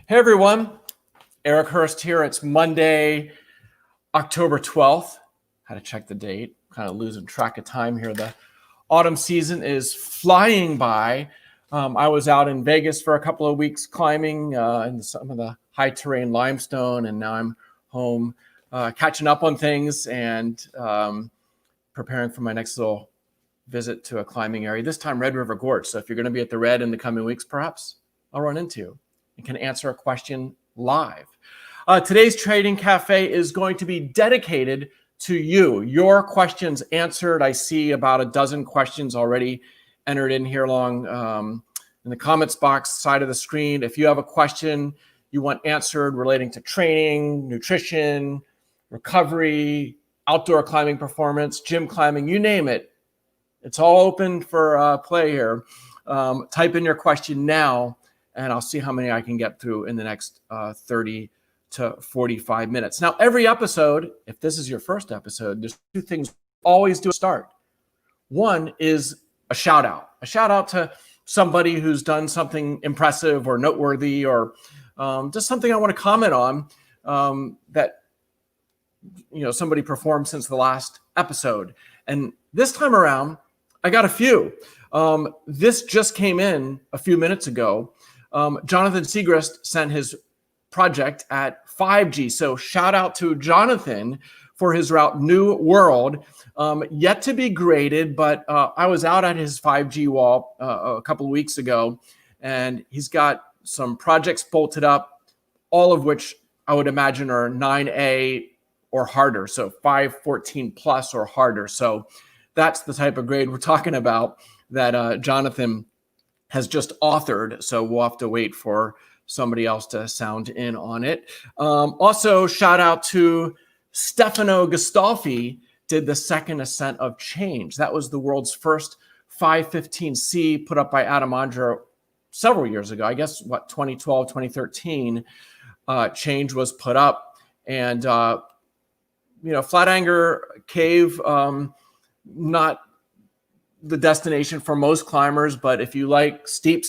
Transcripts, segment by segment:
Hey everyone, Eric Hurst here. It's Monday, October 12th. Had to check the date, kind of losing track of time here. The autumn season is flying by. I was out in Vegas for a couple of weeks climbing in some of the high terrain limestone, and now I'm home catching up on things and preparing for my next little visit to a climbing area, this time Red River Gorge. So if you're going to be at the Red in the coming weeks, perhaps I'll run into you and can answer a question live. Today's Trading Cafe is going to be dedicated to you. Your questions answered. I see about a dozen questions already entered in here along in the comments box side of the screen. If you have a question you want answered relating to training, nutrition, recovery, outdoor climbing performance, gym climbing, you name it, it's all open for play here. Type in your question now, and I'll see how many I can get through in the next 30 to 45 minutes. Now, every episode, if this is your first episode, there's two things always do start. One is a shout out to somebody who's done something impressive or noteworthy, or just something I want to comment on that somebody performed since the last episode. And this time around, I got a few. This just came in a few minutes ago. Jonathan Segrist sent his project at 5G. So shout out to Jonathan for his route New World. Yet to be graded, but I was out at his 5G wall a couple of weeks ago, and he's got some projects bolted up, all of which I would imagine are 9A or harder. So 514 plus or harder. So that's the type of grade we're talking about that Jonathan has just authored. So we'll have to wait for somebody else to sound in on it. Also, shout out to Stefano Gastolfi, did the second ascent of Change. That was the world's first 515C put up by Adam Ondra several years ago. I guess, 2012, 2013, Change was put up. And, Flatanger Cave, not the destination for most climbers, but if you like steep,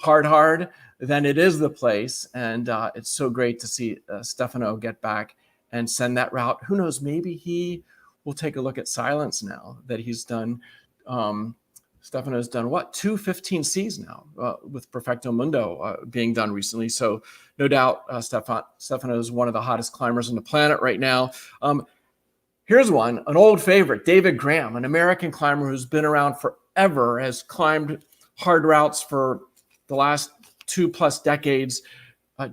hard, then it is the place. And it's so great to see Stefano get back and send that route. Who knows, maybe he will take a look at Silence now that he's done. Stefano's done 2 15Cs now with Perfecto Mundo being done recently. So no doubt Stefano is one of the hottest climbers on the planet right now. Here's one, an old favorite, David Graham, an American climber who's been around forever, has climbed hard routes for the last 2+ decades,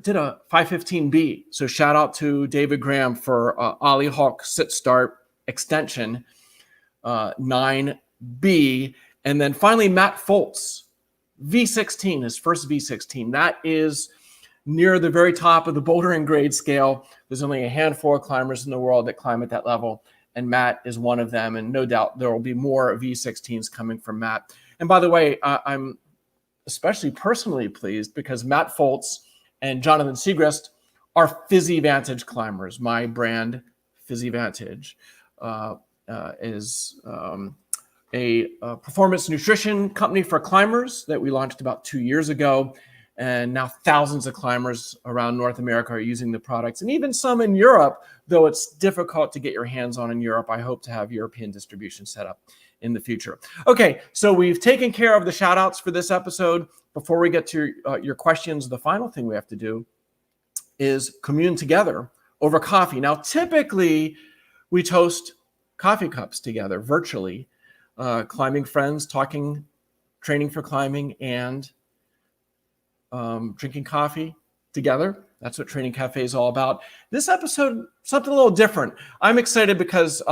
did a 515B. So shout out to David Graham for Ollie Hawk sit start extension 9B. And then finally, Matt Foltz, V16, his first V16. That is near the very top of the bouldering grade scale. There's only a handful of climbers in the world that climb at that level, and Matt is one of them. And no doubt there will be more V16s coming from Matt. And by the way, I'm especially personally pleased because Matt Foltz and Jonathan Segrist are PhysiVantage climbers. My brand, PhysiVantage, is a performance nutrition company for climbers that we launched about 2 years ago. And now thousands of climbers around North America are using the products, and even some in Europe, though it's difficult to get your hands on in Europe. I hope to have European distribution set up in the future. Okay, so we've taken care of the shout outs for this episode. Before we get to your questions, the final thing we have to do is commune together over coffee. Now, typically we toast coffee cups together virtually, climbing friends, talking, training for climbing, and drinking coffee together. That's what Training Cafe is all about. This episode, something a little different. I'm excited because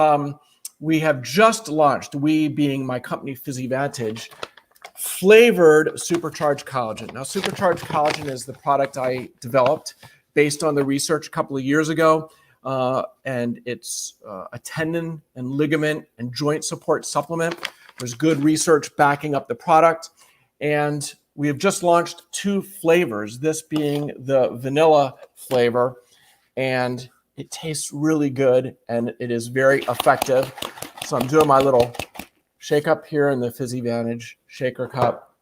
we have just launched, we being my company PhysiVantage, flavored supercharged collagen. Now, supercharged collagen is the product I developed based on the research a couple of years ago. And it's a tendon and ligament and joint support supplement. There's good research backing up the product. And we have just launched 2 flavors, this being the vanilla flavor, and it tastes really good and it is very effective. So I'm doing my little shake up here in the PhysiVantage shaker cup.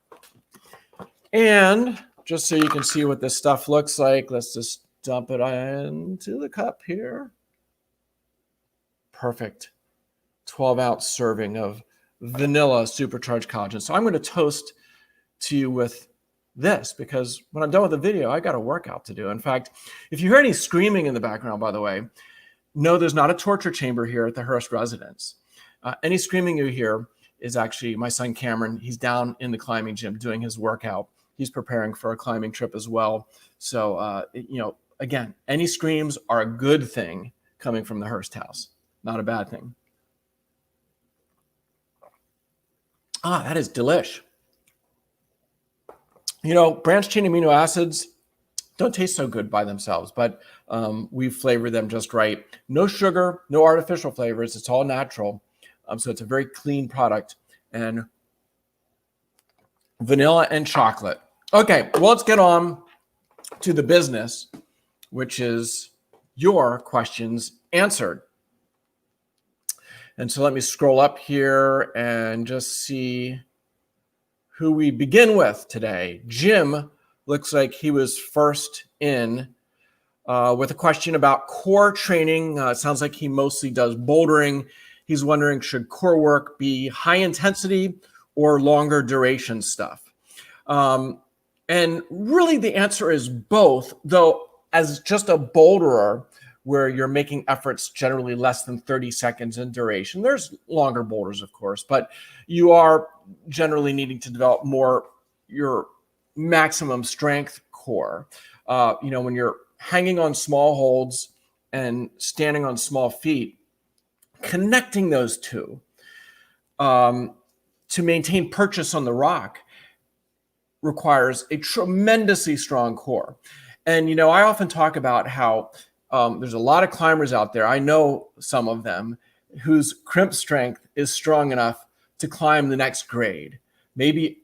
And just so you can see what this stuff looks like, let's just dump it into the cup here. Perfect. 12-ounce serving of vanilla supercharged collagen. So I'm going to toast to you with this, because when I'm done with the video, I got a workout to do. In fact, if you hear any screaming in the background, by the way, no, there's not a torture chamber here at the Hearst residence. Any screaming you hear is actually my son Cameron. He's down in the climbing gym doing his workout. He's preparing for a climbing trip as well. So, again, any screams are a good thing coming from the Hearst house, not a bad thing. That is delish. Branched chain amino acids don't taste so good by themselves, but we've flavored them just right. No sugar, no artificial flavors. It's all natural. So it's a very clean product. And vanilla and chocolate. Okay, well, let's get on to the business, which is your questions answered. And so let me scroll up here and just see who we begin with today. Jim looks like he was first in with a question about core training. It sounds like he mostly does bouldering. He's wondering, should core work be high intensity or longer duration stuff? And really the answer is both, though as just a boulderer, where you're making efforts generally less than 30 seconds in duration. There's longer boulders, of course, but you are generally needing to develop more your maximum strength core. When you're hanging on small holds and standing on small feet, connecting those two to maintain purchase on the rock requires a tremendously strong core. And, I often talk about how there's a lot of climbers out there. I know some of them whose crimp strength is strong enough to climb the next grade, maybe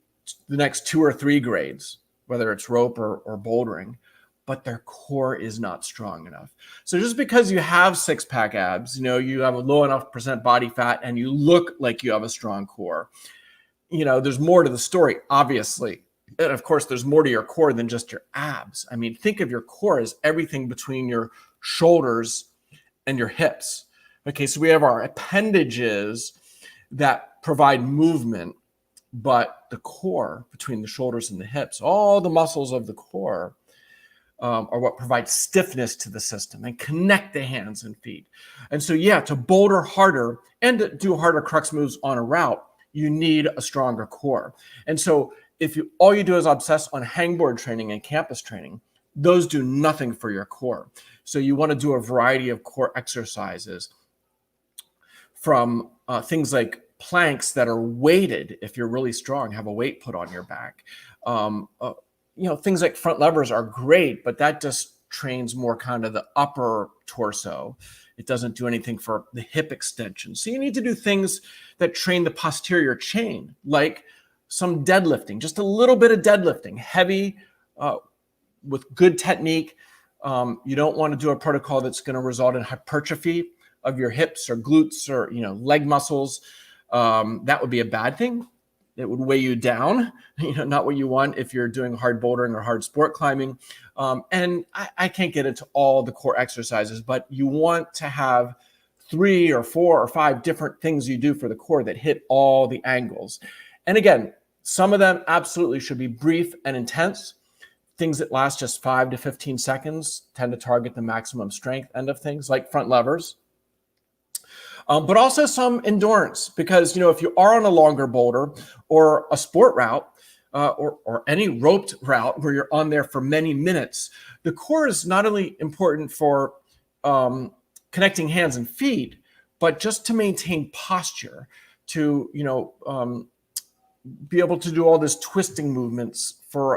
the next 2 or 3 grades, whether it's rope or bouldering, but their core is not strong enough. So just because you have six-pack abs, you have a low enough percent body fat and you look like you have a strong core, there's more to the story, obviously. And of course, there's more to your core than just your abs. I mean, think of your core as everything between your shoulders and your hips. Okay, so we have our appendages that provide movement, but the core between the shoulders and the hips, all the muscles of the core are what provide stiffness to the system and connect the hands and feet. And so, to boulder harder and to do harder crux moves on a route, you need a stronger core. And so if all you do is obsess on hangboard training and campus training, those do nothing for your core. So you want to do a variety of core exercises, from things like planks that are weighted. If you're really strong, have a weight put on your back. Things like front levers are great, but that just trains more kind of the upper torso. It doesn't do anything for the hip extension. So you need to do things that train the posterior chain, like some deadlifting, just a little bit of deadlifting, heavy, with good technique. You don't want to do a protocol that's going to result in hypertrophy of your hips or glutes or leg muscles. That would be a bad thing. It would weigh you down, not what you want if you're doing hard bouldering or hard sport climbing. And I can't get into all the core exercises, but you want to have 3 or 4 or 5 different things you do for the core that hit all the angles. And again, some of them absolutely should be brief and intense. Things that last just 5 to 15 seconds tend to target the maximum strength end of things, like front levers. But also some endurance, because, if you are on a longer boulder or a sport route or any roped route where you're on there for many minutes, the core is not only important for connecting hands and feet, but just to maintain posture, to, be able to do all this twisting movements for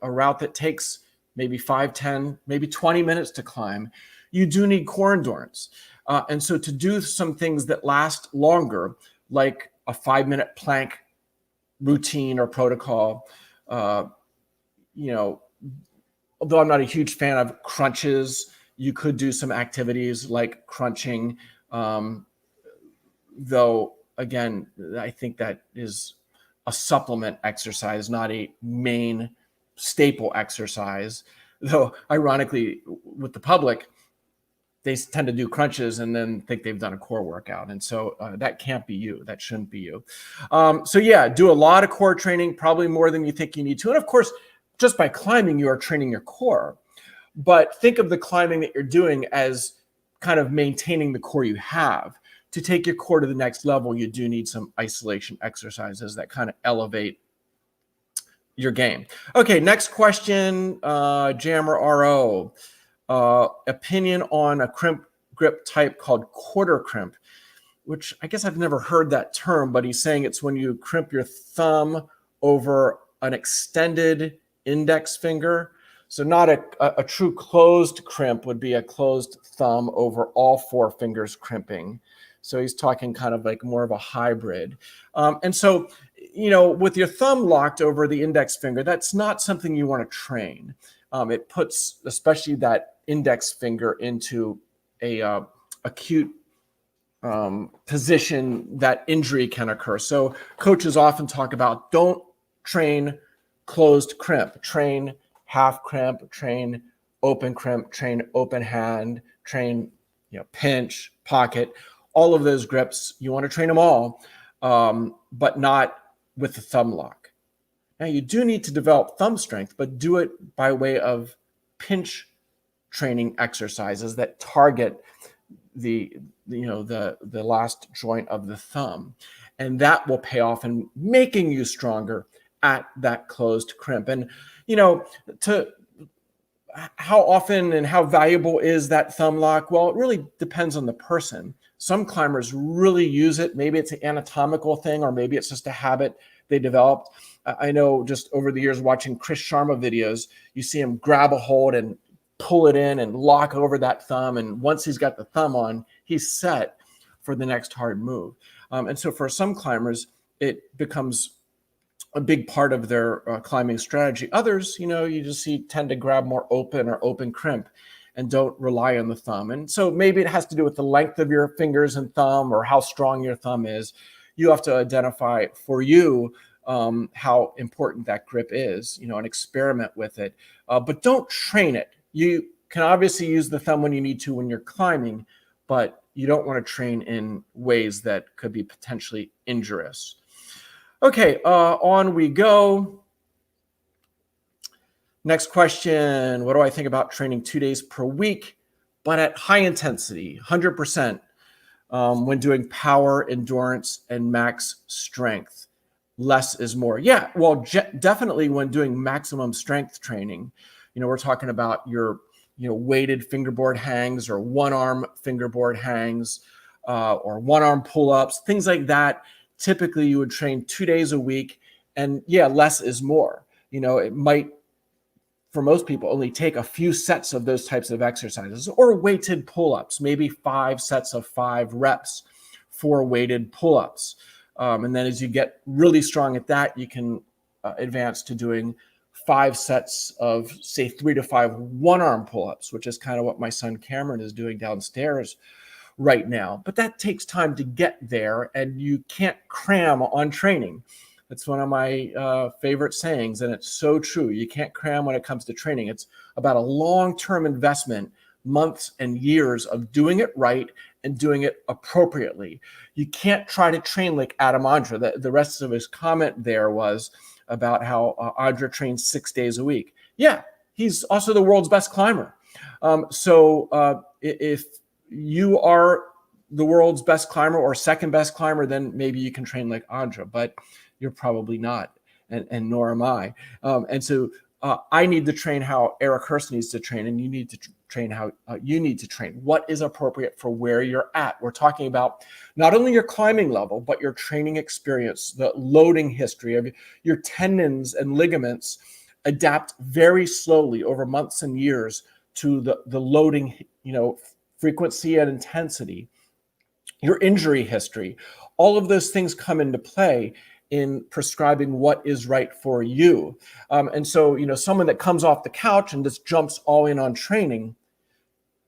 a route that takes maybe 5, 10, maybe 20 minutes to climb. You do need core endurance. And so to do some things that last longer, like a 5-minute plank routine or protocol, although I'm not a huge fan of crunches, you could do some activities like crunching. Though, again, I think that is a supplement exercise, not a main staple exercise, though ironically with the public, they tend to do crunches and then think they've done a core workout. And so that can't be you. That shouldn't be you. So yeah, do a lot of core training, probably more than you think you need to. And of course, just by climbing, you are training your core. But think of the climbing that you're doing as kind of maintaining the core you have. To take your core to the next level, you do need some isolation exercises that kind of elevate your game. Okay, next question, Jammer RO. Opinion on a crimp grip type called quarter crimp, which I guess I've never heard that term, but he's saying it's when you crimp your thumb over an extended index finger. So not a true closed crimp would be a closed thumb over all four fingers crimping. So he's talking kind of like more of a hybrid. And so, with your thumb locked over the index finger, that's not something you want to train. It puts especially that index finger into a acute position that injury can occur. So coaches often talk about don't train closed crimp, train half crimp, train open crimp, train open hand, train pinch, pocket, all of those grips. You want to train them all, but not with the thumb lock. Now you do need to develop thumb strength, but do it by way of pinch training exercises that target the last joint of the thumb, and that will pay off in making you stronger at that closed crimp. And to how often and how valuable is that thumb lock? Well, it really depends on the person. Some climbers really use it. Maybe it's an anatomical thing, or maybe it's just a habit they developed. I know just over the years watching Chris Sharma videos, you see him grab a hold and pull it in and lock over that thumb. And once he's got the thumb on, he's set for the next hard move. And so for some climbers, it becomes a big part of their climbing strategy. Others, you just tend to grab more open or open crimp and don't rely on the thumb. And so maybe it has to do with the length of your fingers and thumb or how strong your thumb is. You have to identify for you how important that grip is, and experiment with it. But don't train it. You can obviously use the thumb when you need to when you're climbing, but you don't want to train in ways that could be potentially injurious. Okay, on we go. Next question. What do I think about training 2 days per week, but at high intensity, 100%, when doing power, endurance, and max strength? Less is more. Yeah, well, definitely when doing maximum strength training, we're talking about your, weighted fingerboard hangs or one-arm fingerboard hangs or one-arm pull-ups, things like that. Typically, you would train 2 days a week, and yeah, less is more. It might, for most people, only take a few sets of those types of exercises, or weighted pull-ups, maybe 5 sets of 5 reps for weighted pull-ups. And then as you get really strong at that, you can advance to doing 5 sets of, say, 3 to 5 one-arm pull-ups, which is kind of what my son Cameron is doing downstairs right now. But that takes time to get there, and you can't cram on training. That's one of my favorite sayings, and it's so true. You can't cram when it comes to training. It's about a long-term investment, months and years of doing it right and doing it appropriately. You can't try to train like Adam Andra. The rest of his comment there was about how Andra trains 6 days a week. Yeah, he's also the world's best climber. So if you are the world's best climber or second best climber, then maybe you can train like Andra, but you're probably not, and nor am I. And so I need to train how Eric Hurst needs to train, and you need to train how you need to train. What is appropriate for where you're at? We're talking about not only your climbing level, but your training experience, the loading history of your tendons and ligaments adapt very slowly over months and years to the loading, frequency and intensity. Your injury history, all of those things come into play in prescribing what is right for you. And so, someone that comes off the couch and just jumps all in on training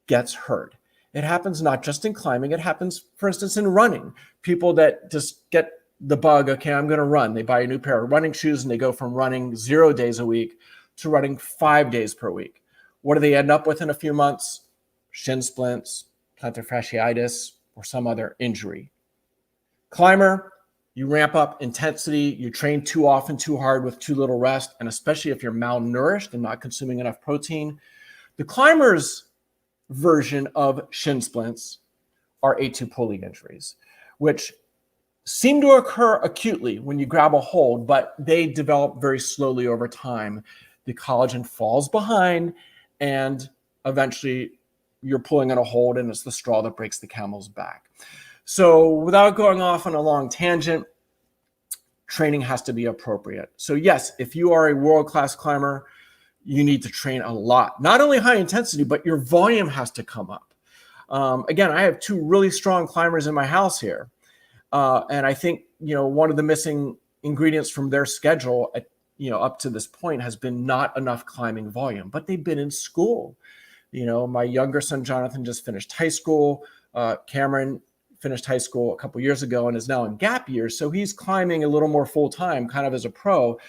gets hurt. It happens not just in climbing, it happens, for instance, in running. People that just get the bug, okay, I'm going to run. They buy a new pair of running shoes and they go from running 0 days a week to running 5 days per week. What do they end up with in a few months? Shin splints, plantar fasciitis, or some other injury. Climber, you ramp up intensity, you train too often, too hard with too little rest, and especially if you're malnourished and not consuming enough protein. The climbers version of shin splints are A2 pulley injuries, which seem to occur acutely when you grab a hold, but they develop very slowly over time. The collagen falls behind, and eventually you're pulling on a hold, and it's the straw that breaks the camel's back. So without going off on a long tangent, training has to be appropriate. So yes, if you are a world-class climber, you need to train a lot. Not only high intensity, but your volume has to come up. Again, I have 2 really strong climbers in my house here. And I think, one of the missing ingredients from their schedule up to this point has been not enough climbing volume, but they've been in school. My younger son, Jonathan, just finished high school. Cameron finished high school a couple years ago and is now in gap years. So he's climbing a little more full time, kind of as a pro.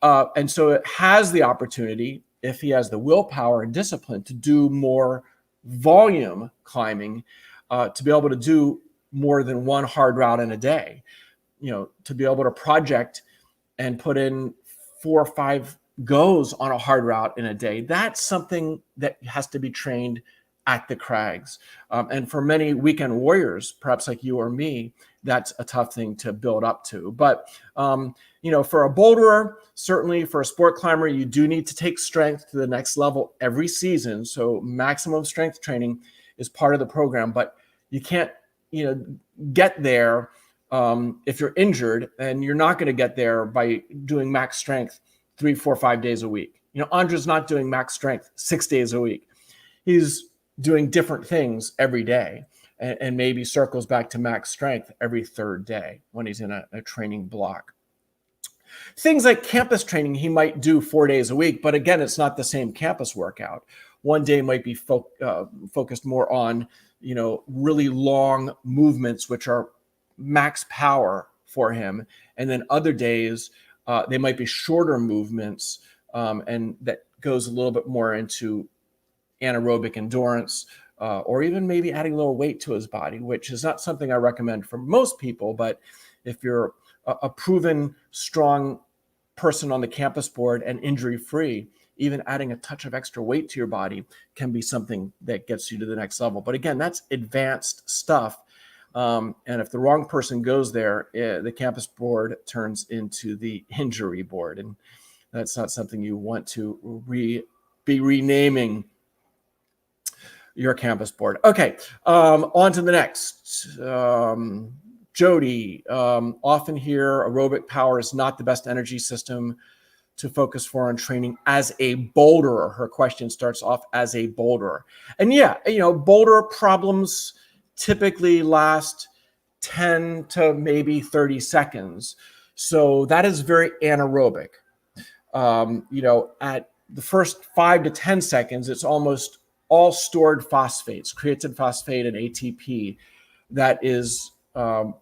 And so it has the opportunity, if he has the willpower and discipline, to do more volume climbing, to be able to do more than one hard route in a day, to be able to project and put in 4 or 5 goes on a hard route in a day. That's something that has to be trained at the crags. And for many weekend warriors, perhaps like you or me, that's a tough thing to build up to. But, for a boulderer, certainly for a sport climber, you do need to take strength to the next level every season. So maximum strength training is part of the program, but you can't, get there if you're injured, and you're not going to get there by doing max strength 3, 4, 5 days a week. Andre's not doing max strength 6 days a week. He's doing different things every day, and maybe circles back to max strength every 3rd day when he's in a training block. Things like campus training, he might do 4 days a week, but again, it's not the same campus workout. One day might be focused more on, really long movements, which are max power for him. And then other days, they might be shorter movements, and that goes a little bit more into anaerobic endurance, or even maybe adding a little weight to his body, which is not something I recommend for most people. But if you're a proven strong person on the campus board and injury-free, even adding a touch of extra weight to your body can be something that gets you to the next level. But again, that's advanced stuff. And if the wrong person goes there, the campus board turns into the injury board. And that's not something you want to be renaming your campus board. Okay, on to the next. Jody, often hear aerobic power is not the best energy system to focus for on training as a boulderer. Her question starts off as a boulderer. And yeah, boulder problems typically last 10 to maybe 30 seconds. So that is very anaerobic. At the first 5 to 10 seconds, it's almost all stored phosphates, creatine phosphate and ATP, that is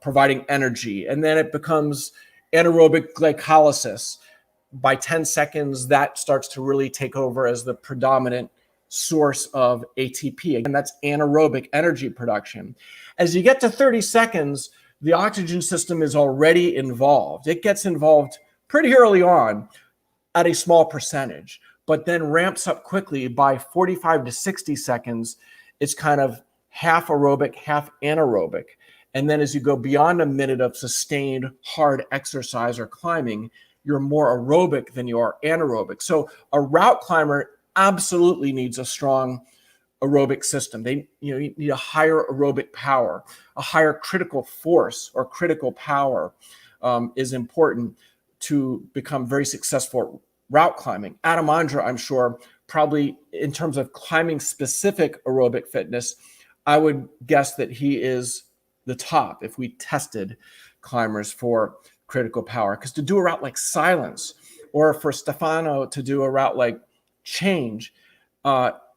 providing energy. And then it becomes anaerobic glycolysis. By 10 seconds, that starts to really take over as the predominant source of ATP. And that's anaerobic energy production. As you get to 30 seconds, the oxygen system is already involved. It gets involved pretty early on at a small percentage, but then ramps up quickly. By 45 to 60 seconds, it's kind of half aerobic, half anaerobic. And then as you go beyond a minute of sustained hard exercise or climbing, you're more aerobic than you are anaerobic. So a route climber absolutely needs a strong aerobic system. They need a higher aerobic power. A higher critical force or critical power is important to become very successful route climbing. Adam Ondra, I'm sure, probably in terms of climbing specific aerobic fitness, I would guess that he is the top if we tested climbers for critical power. Because to do a route like Silence, or for Stefano to do a route like Change,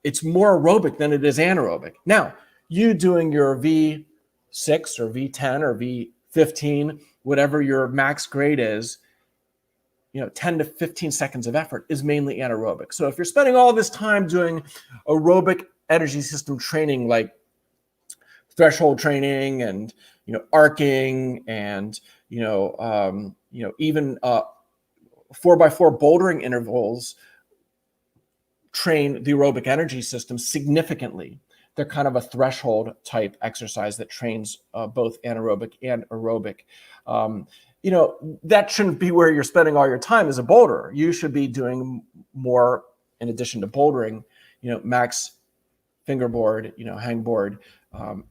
it's more aerobic than it is anaerobic. Now, you doing your V6 or V10 or V15, whatever your max grade is, 10 to 15 seconds of effort is mainly anaerobic. So if you're spending all this time doing aerobic energy system training, like threshold training and arcing and even 4x4 bouldering intervals train the aerobic energy system significantly. They're kind of a threshold type exercise that trains both anaerobic and aerobic. That shouldn't be where you're spending all your time as a boulderer. You should be doing more, in addition to bouldering, max fingerboard, hangboard,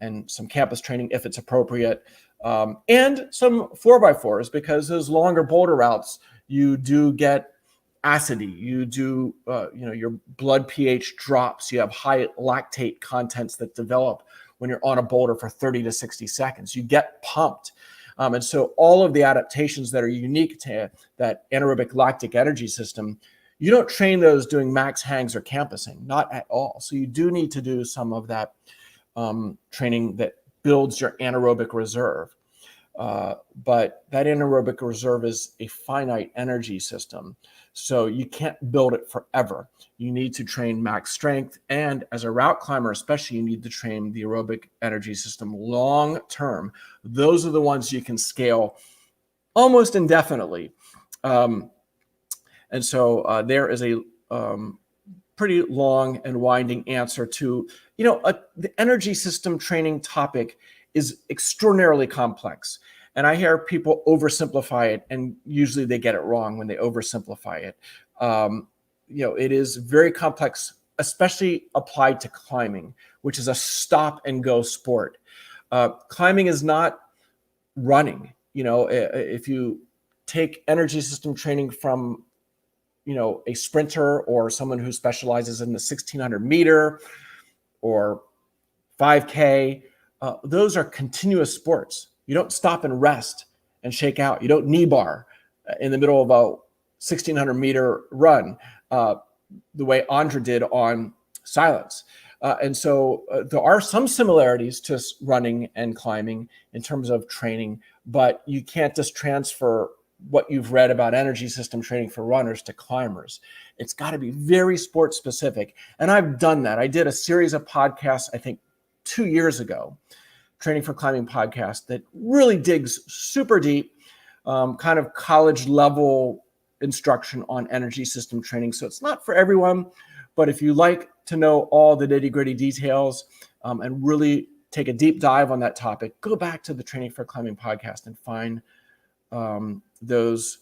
and some campus training if it's appropriate, and some 4x4s, because those longer boulder routes, you do get acidity, you do, your blood pH drops, you have high lactate contents that develop when you're on a boulder for 30 to 60 seconds. You get pumped. And so all of the adaptations that are unique to that anaerobic lactic energy system, you don't train those doing max hangs or campusing, not at all. So you do need to do some of that training that builds your anaerobic reserve. But that anaerobic reserve is a finite energy system. So you can't build it forever. You need to train max strength. And as a route climber, especially, you need to train the aerobic energy system long term. Those are the ones you can scale almost indefinitely. And so there is a pretty long and winding answer to, the energy system training topic is extraordinarily complex. And I hear people oversimplify it, and usually they get it wrong when they oversimplify it. It is very complex, especially applied to climbing, which is a stop and go sport. Climbing is not running. If you take energy system training from, a sprinter or someone who specializes in the 1600 meter or 5K, those are continuous sports. You don't stop and rest and shake out. You don't knee bar in the middle of a 1600 meter run the way Andra did on silence. And so there are some similarities to running and climbing in terms of training, but you can't just transfer what you've read about energy system training for runners to climbers. It's got to be very sport specific. And I've done that. I did a series of podcasts, I think 2 years ago, Training for Climbing podcast, that really digs super deep, kind of college level instruction on energy system training. So it's not for everyone, but if you like to know all the nitty gritty details and really take a deep dive on that topic, go back to the Training for Climbing podcast and find those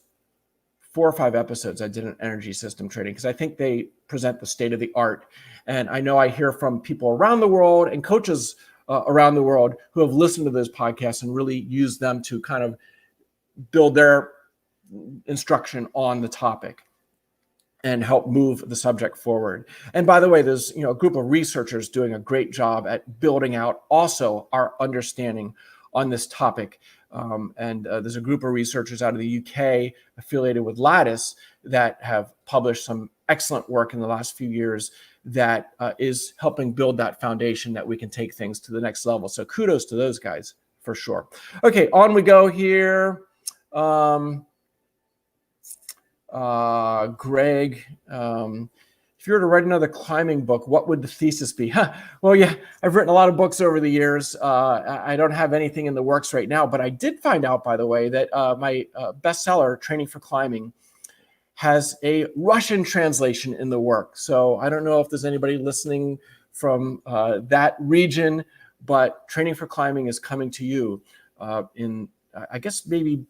4 or 5 episodes I did on energy system training, because I think they present the state of the art. And I know I hear from people around the world and coaches around the world who have listened to those podcasts and really used them to kind of build their instruction on the topic and help move the subject forward. And by the way, there's a group of researchers doing a great job at building out also our understanding on this topic. And there's a group of researchers out of the UK affiliated with Lattice that have published some excellent work in the last few years that is helping build that foundation that we can take things to the next level. So kudos to those guys for sure. Okay, on we go here. Greg, if you were to write another climbing book, what would the thesis be? Well, yeah, I've written a lot of books over the years. I don't have anything in the works right now, but I did find out, by the way, that my bestseller, Training for Climbing, has a Russian translation in the work. So I don't know if there's anybody listening from that region, but Training for Climbing is coming to you in, I guess, maybe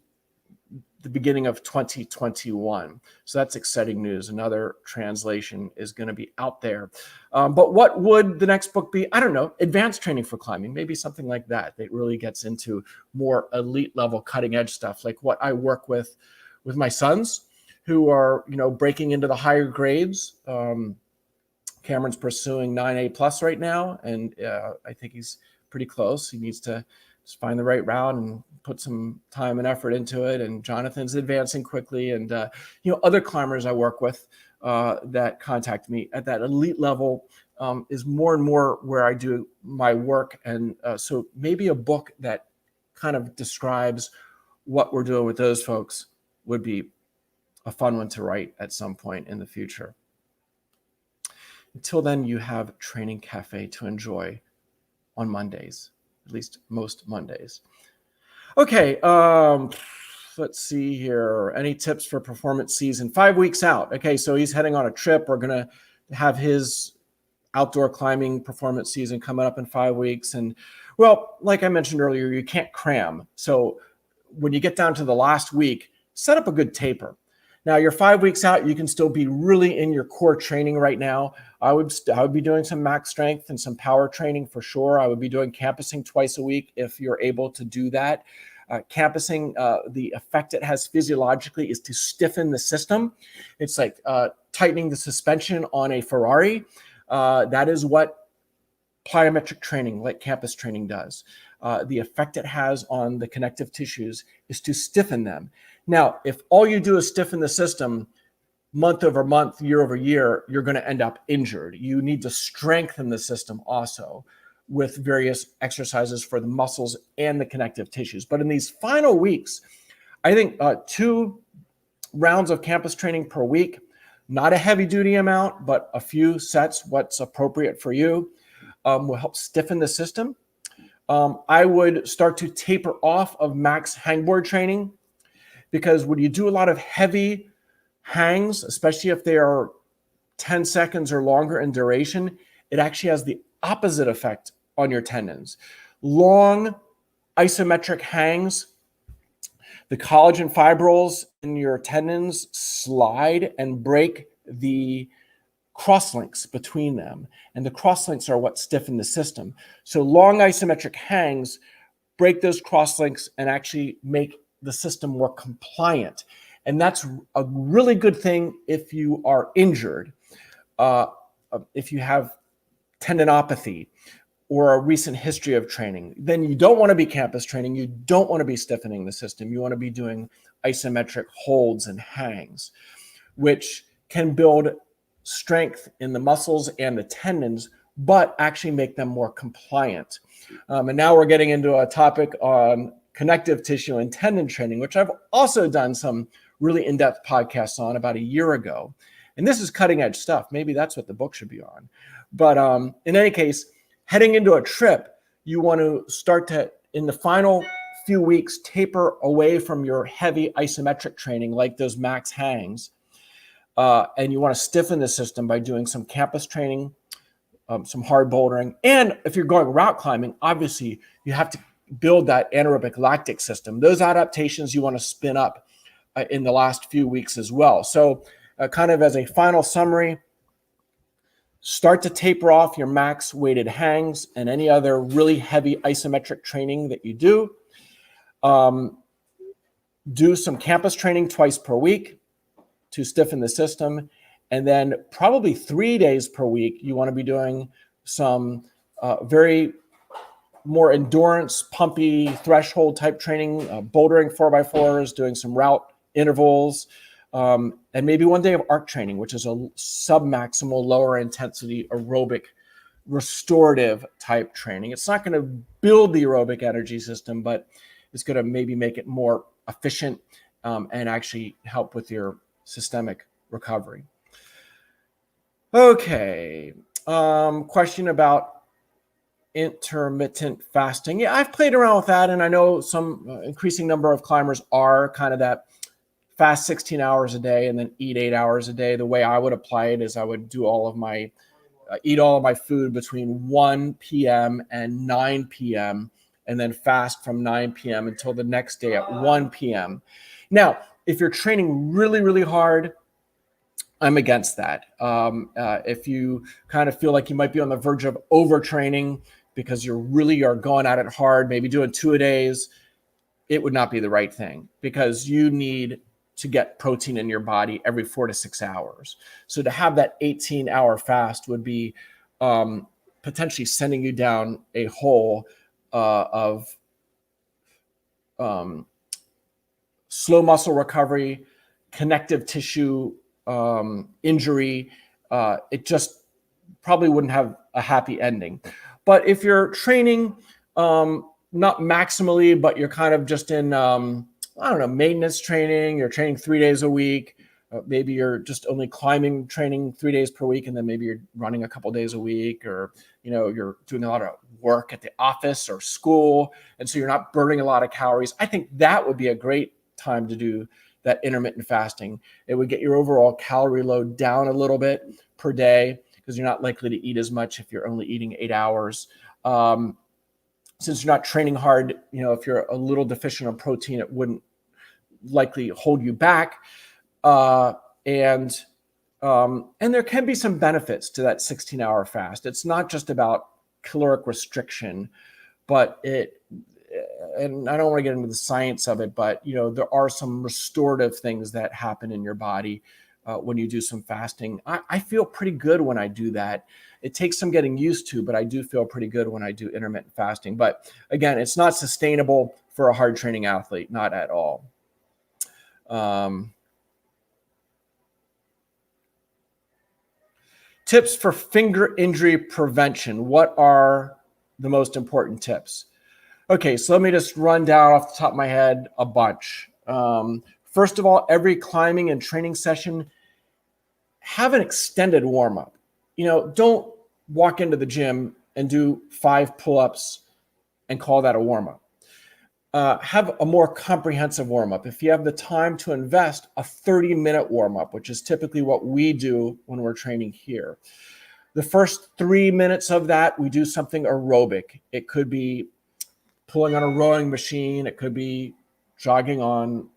the beginning of 2021. So that's exciting news. Another translation is going to be out there. But what would the next book be? I don't know. Advanced Training for Climbing, maybe something like that. That really gets into more elite level, cutting edge stuff, like what I work with my sons, who are breaking into the higher grades. Cameron's pursuing 9A plus right now, and I think he's pretty close. He needs to just find the right route and put some time and effort into it. And Jonathan's advancing quickly, and other climbers I work with that contact me at that elite level is more and more where I do my work. And so maybe a book that kind of describes what we're doing with those folks would be a fun one to write at some point in the future. Until then, you have Training Cafe to enjoy on Mondays, at least most Mondays. Okay, let's see here. Any tips for performance season? 5 weeks out. Okay, so he's heading on a trip. We're going to have his outdoor climbing performance season coming up in 5 weeks. And well, like I mentioned earlier, you can't cram. So when you get down to the last week, set up a good taper. Now you're 5 weeks out, you can still be really in your core training right now. I would be doing some max strength and some power training for sure. I would be doing campusing twice a week if you're able to do that. Campusing, the effect it has physiologically is to stiffen the system. It's like tightening the suspension on a Ferrari. That is what plyometric training, like campus training, does. The effect it has on the connective tissues is to stiffen them. Now, if all you do is stiffen the system month over month, year over year, you're going to end up injured. You need to strengthen the system also with various exercises for the muscles and the connective tissues. But in these final weeks, I think 2 rounds of campus training per week, not a heavy duty amount, but a few sets, what's appropriate for you, will help stiffen the system. I would start to taper off of max hangboard training, because when you do a lot of heavy hangs, especially if they are 10 seconds or longer in duration, it actually has the opposite effect on your tendons. Long isometric hangs, the collagen fibrils in your tendons slide and break the crosslinks between them. And the crosslinks are what stiffen the system. So long isometric hangs break those crosslinks and actually make the system more compliant. And that's a really good thing if you are injured, if you have tendinopathy or a recent history of training. Then you don't want to be campus training. You don't want to be stiffening the system. You want to be doing isometric holds and hangs, which can build strength in the muscles and the tendons, but actually make them more compliant. And now we're getting into a topic on connective tissue and tendon training, which I've also done some really in-depth podcasts on about a year ago. And this is cutting edge stuff. Maybe that's what the book should be on. But in any case, heading into a trip, you want to start to, in the final few weeks, taper away from your heavy isometric training, like those max hangs. And you want to stiffen the system by doing some campus training, some hard bouldering. And if you're going route climbing, obviously you have to build that anaerobic lactic system. Those adaptations you want to spin up in the last few weeks as well. So kind of as a final summary, start to taper off your max weighted hangs and any other really heavy isometric training that you do. Do some campus training twice per week to stiffen the system. And then probably 3 days per week, you want to be doing some very more endurance, pumpy, threshold type training, bouldering 4x4s, doing some route intervals, and maybe one day of arc training, which is a submaximal, lower intensity aerobic restorative type training. It's not going to build the aerobic energy system, but it's going to maybe make it more efficient and actually help with your systemic recovery. Okay, question about intermittent fasting. Yeah, I've played around with that, and I know some increasing number of climbers are kind of that fast 16 hours a day and then eat 8 hours a day. The way I would apply it is I would do all of my, eat all of my food between 1 p.m. and 9 p.m. and then fast from 9 p.m. until the next day at 1 p.m. Now, if you're training really, really hard, I'm against that. If you kind of feel like you might be on the verge of overtraining because you really are going at it hard, maybe doing 2-a-days, it would not be the right thing because you need to get protein in your body every 4 to 6 hours. So to have that 18-hour fast would be potentially sending you down a hole of slow muscle recovery, connective tissue injury. It just probably wouldn't have a happy ending. But if you're training, not maximally, but you're kind of just in, I don't know, maintenance training, you're training 3 days a week, Maybe you're just only climbing training 3 days per week, and then maybe you're running a couple days a week, or you're doing a lot of work at the office or school, and so you're not burning a lot of calories. I think that would be a great time to do that intermittent fasting. It would get your overall calorie load down a little bit per day, because you're not likely to eat as much if you're only eating 8 hours. Since you're not training hard, if you're a little deficient on protein, it wouldn't likely hold you back. And there can be some benefits to that 16-hour fast. It's not just about caloric restriction, but and I don't want to get into the science of it, but there are some restorative things that happen in your body when you do some fasting. I feel pretty good when I do that. It takes some getting used to, but I do feel pretty good when I do intermittent fasting. But again, it's not sustainable for a hard training athlete, not at all. Tips for finger injury prevention. What are the most important tips? Okay, so let me just run down off the top of my head a bunch. First of all, every climbing and training session, have an extended warm-up. Don't walk into the gym and do 5 pull-ups and call that a warm-up. Have a more comprehensive warm-up. If you have the time to invest, a 30-minute warm-up, which is typically what we do when we're training here. The first 3 minutes of that, we do something aerobic. It could be pulling on a rowing machine. It could be jogging on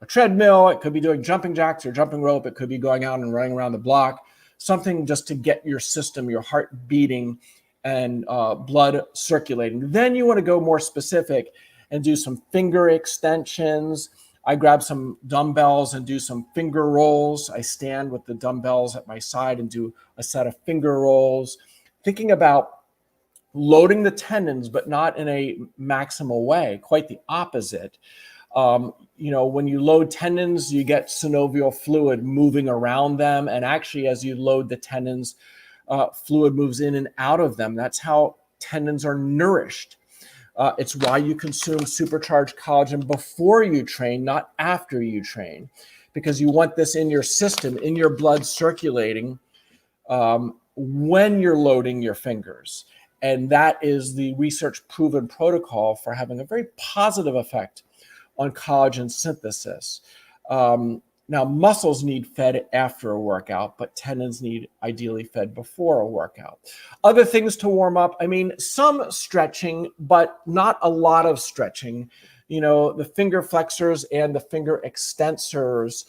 a treadmill. It could be doing jumping jacks or jumping rope. It could be going out and running around the block. Something just to get your system, your heart beating, and blood circulating. Then you want to go more specific and do some finger extensions. I grab some dumbbells and do some finger rolls. I stand with the dumbbells at my side and do a set of finger rolls, thinking about loading the tendons, but not in a maximal way, quite the opposite. When you load tendons, you get synovial fluid moving around them. And actually, as you load the tendons, fluid moves in and out of them. That's how tendons are nourished. It's why you consume supercharged collagen before you train, not after you train, because you want this in your system, in your blood circulating when you're loading your fingers. And that is the research proven protocol for having a very positive effect on collagen synthesis. Now, muscles need fed after a workout, but tendons need ideally fed before a workout. Other things to warm up, some stretching, but not a lot of stretching. The finger flexors and the finger extensors,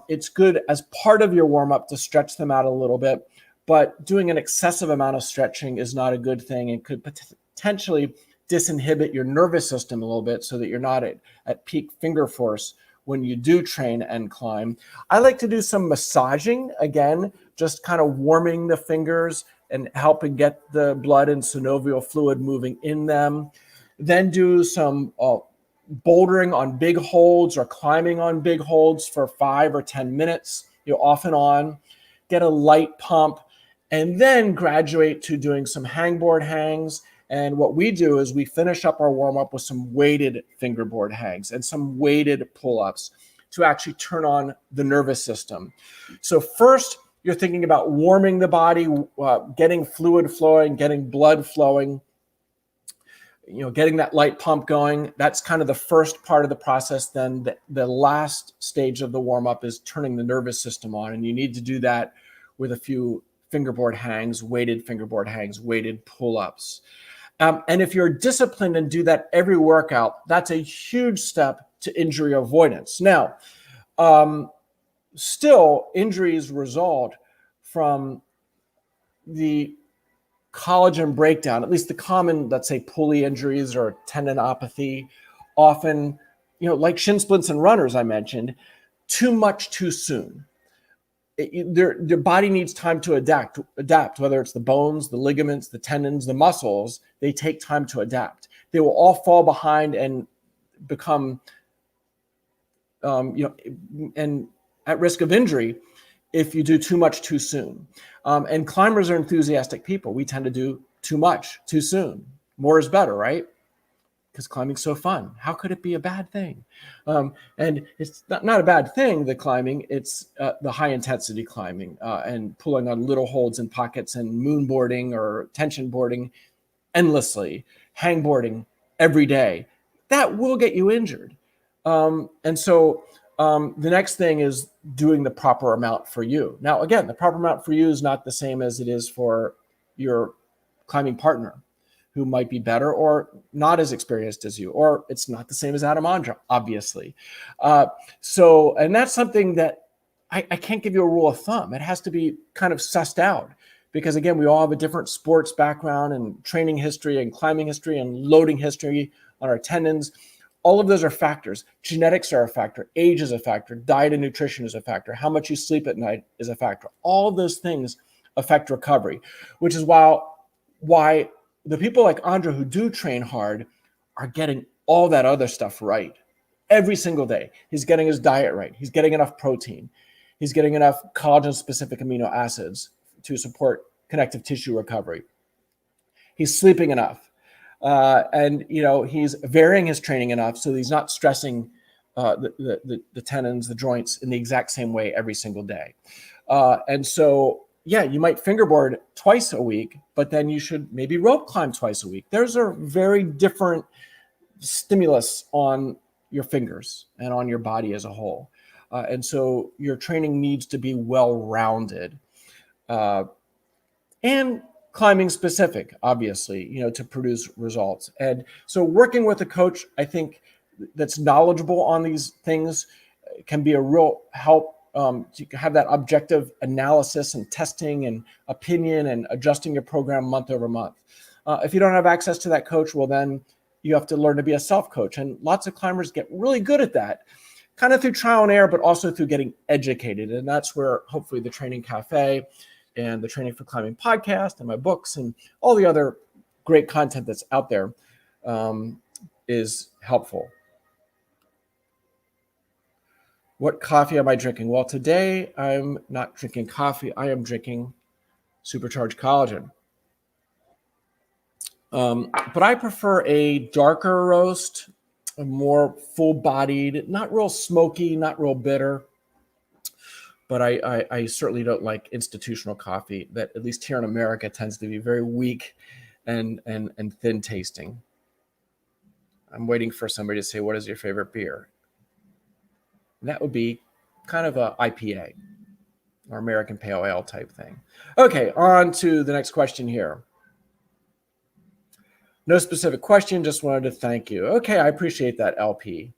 it's good as part of your warm up to stretch them out a little bit, but doing an excessive amount of stretching is not a good thing and could potentially disinhibit your nervous system a little bit so that you're not at peak finger force when you do train and climb. I like to do some massaging, again, just kind of warming the fingers and helping get the blood and synovial fluid moving in them. Then do some bouldering on big holds or climbing on big holds for 5 or 10 minutes, off and on. Get a light pump, and then graduate to doing some hangboard hangs. And what we do is we finish up our warm-up with some weighted fingerboard hangs and some weighted pull-ups to actually turn on the nervous system. So first, you're thinking about warming the body, getting fluid flowing, getting blood flowing, getting that light pump going. That's kind of the first part of the process. Then the last stage of the warm-up is turning the nervous system on. And you need to do that with a few fingerboard hangs, weighted fingerboard hangs, weighted pull-ups. And if you're disciplined and do that every workout, that's a huge step to injury avoidance. Now, still, injuries result from the collagen breakdown, at least the common, let's say, pulley injuries or tendinopathy, often, like shin splints and runners I mentioned, too much too soon. Their body needs time to adapt, whether it's the bones, the ligaments, the tendons, the muscles. They take time to adapt. They will all fall behind and become, and at risk of injury if you do too much too soon. And climbers are enthusiastic people. We tend to do too much too soon. More is better, right? because climbing's so fun. How could it be a bad thing? And it's not a bad thing, the climbing. It's the high intensity climbing and pulling on little holds and pockets and moonboarding or tension boarding endlessly, hangboarding every day. That will get you injured. And so the next thing is doing the proper amount for you. Now, again, the proper amount for you is not the same as it is for your climbing partner, who might be better or not as experienced as you, or it's not the same as Adam Andra, obviously. And that's something that I can't give you a rule of thumb. It has to be kind of sussed out because, again, we all have a different sports background and training history and climbing history and loading history on our tendons. All of those are factors. Genetics are a factor. Age is a factor. Diet and nutrition is a factor. How much you sleep at night is a factor. All of those things affect recovery, which is why the people like Andra who do train hard are getting all that other stuff right every single day. He's getting his diet right. He's getting enough protein. He's getting enough collagen-specific amino acids to support connective tissue recovery. He's sleeping enough. And he's varying his training enough so he's not stressing the tendons, the joints in the exact same way every single day. And so, yeah, you might fingerboard twice a week, but then you should maybe rope climb twice a week. There's a very different stimulus on your fingers and on your body as a whole. And so your training needs to be well-rounded and climbing specific, obviously, to produce results. And so working with a coach, I think, that's knowledgeable on these things can be a real help. To have that objective analysis and testing and opinion and adjusting your program month over month. If you don't have access to that coach, well, then you have to learn to be a self-coach. And lots of climbers get really good at that, kind of through trial and error, but also through getting educated. And that's where hopefully the Training Cafe and the Training for Climbing podcast and my books and all the other great content that's out there is helpful. What coffee am I drinking? Well, today I'm not drinking coffee. I am drinking supercharged collagen. But I prefer a darker roast, a more full-bodied, not real smoky, not real bitter. But I certainly don't like institutional coffee that, at least here in America, tends to be very weak and thin tasting. I'm waiting for somebody to say, what is your favorite beer? That would be kind of a IPA or American Pale Ale type thing. Okay, on to the next question here. No specific question, just wanted to thank you. Okay, I appreciate that, LP.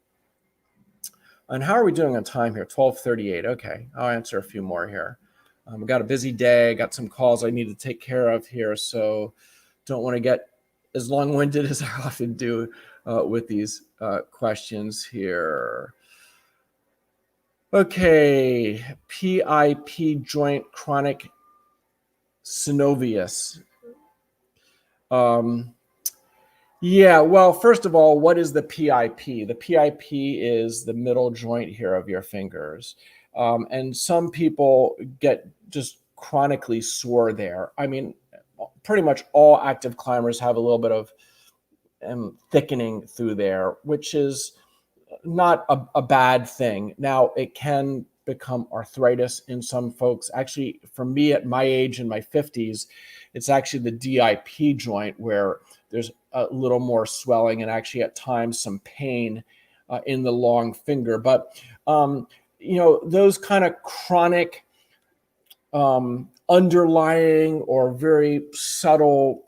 And how are we doing on time here? 12:38. Okay, I'll answer a few more here. I've got a busy day, got some calls I need to take care of here, so don't want to get as long-winded as I often do with these questions here. Okay, PIP joint chronic synovius. Yeah, well, first of all, what is the PIP? The PIP is the middle joint here of your fingers. And some people get just chronically sore there. I mean, pretty much all active climbers have a little bit of thickening through there, which is not a bad thing. Now, it can become arthritis in some folks. Actually, for me at my age in my 50s, it's actually the DIP joint where there's a little more swelling and actually at times some pain in the long finger. But, those kind of chronic underlying or very subtle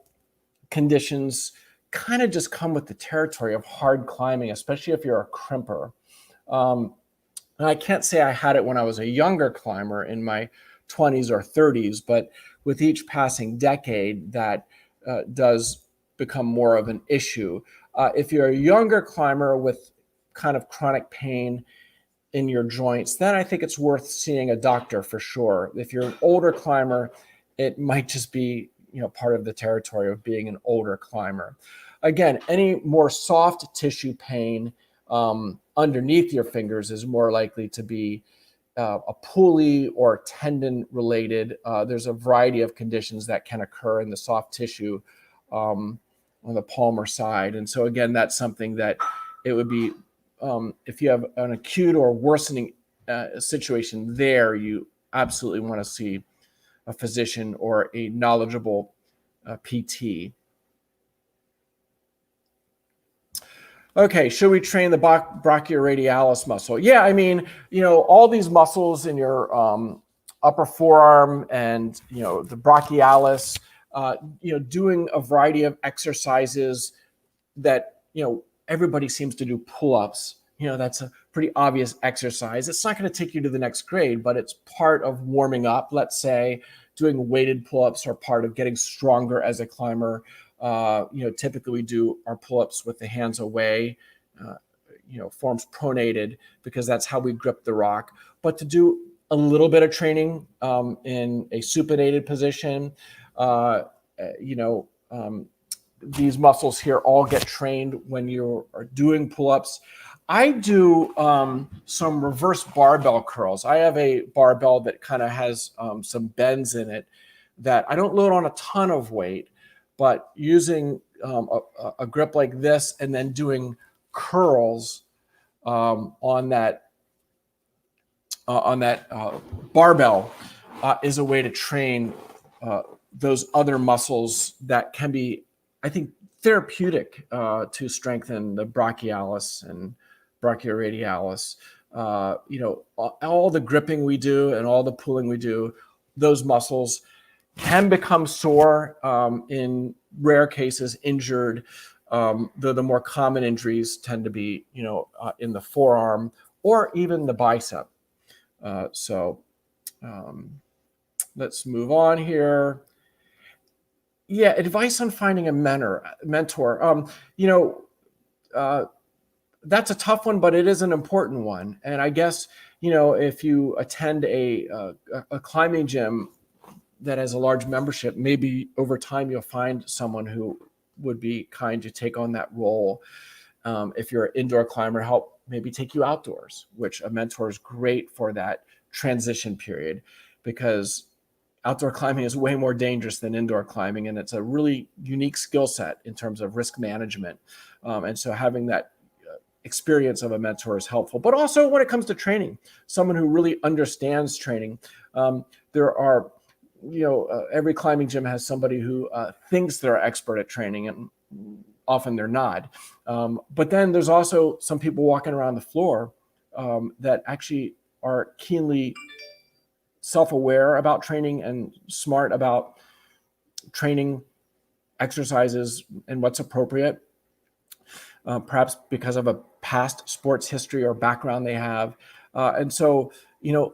conditions kind of just come with the territory of hard climbing, especially if you're a crimper. And I can't say I had it when I was a younger climber in my 20s or 30s, but with each passing decade, that does become more of an issue. If you're a younger climber with kind of chronic pain in your joints, then I think it's worth seeing a doctor for sure. If you're an older climber, it might just be part of the territory of being an older climber. Again, any more soft tissue pain underneath your fingers is more likely to be a pulley or tendon related. There's a variety of conditions that can occur in the soft tissue on the palmar side. And so again, that's something that it would be, if you have an acute or worsening situation there, you absolutely want to see a physician or a knowledgeable PT. Okay, should we train the brachioradialis muscle? Yeah, I mean, all these muscles in your upper forearm and, the brachialis, doing a variety of exercises that, everybody seems to do pull-ups. That's a pretty obvious exercise. It's not going to take you to the next grade, but it's part of warming up. Let's say doing weighted pull-ups are part of getting stronger as a climber. Typically we do our pull-ups with the hands away, forms pronated, because that's how we grip the rock. But to do a little bit of training in a supinated position, these muscles here all get trained when you are doing pull-ups. I do some reverse barbell curls. I have a barbell that kind of has some bends in it that I don't load on a ton of weight, but using a grip like this and then doing curls on that barbell is a way to train those other muscles that can be, I think, therapeutic to strengthen the brachialis and brachioradialis. All the gripping we do and all the pulling we do, those muscles can become sore, in rare cases, injured. The more common injuries tend to be, in the forearm or even the bicep. Let's move on here. Yeah, advice on finding a mentor. That's a tough one, but it is an important one. And I guess, if you attend a climbing gym that has a large membership, maybe over time you'll find someone who would be kind to take on that role. If you're an indoor climber, help maybe take you outdoors, which a mentor is great for that transition period, because outdoor climbing is way more dangerous than indoor climbing, and it's a really unique skill set in terms of risk management. And so having that experience of a mentor is helpful. But also when it comes to training, someone who really understands training. There are, every climbing gym has somebody who thinks they're an expert at training, and often they're not. But then there's also some people walking around the floor that actually are keenly self-aware about training and smart about training exercises and what's appropriate, perhaps because of a past sports history or background they have. And so,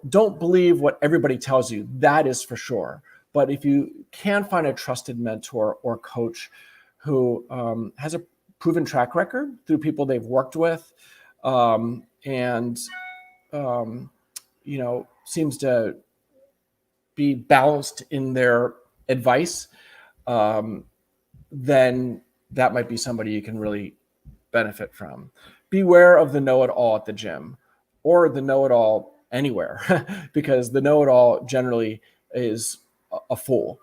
don't believe what everybody tells you, that is for sure. But if you can find a trusted mentor or coach who has a proven track record through people they've worked with, seems to be balanced in their advice, then that might be somebody you can really benefit from. Beware of the know-it-all at the gym or the know-it-all anywhere, because the know-it-all generally is a fool.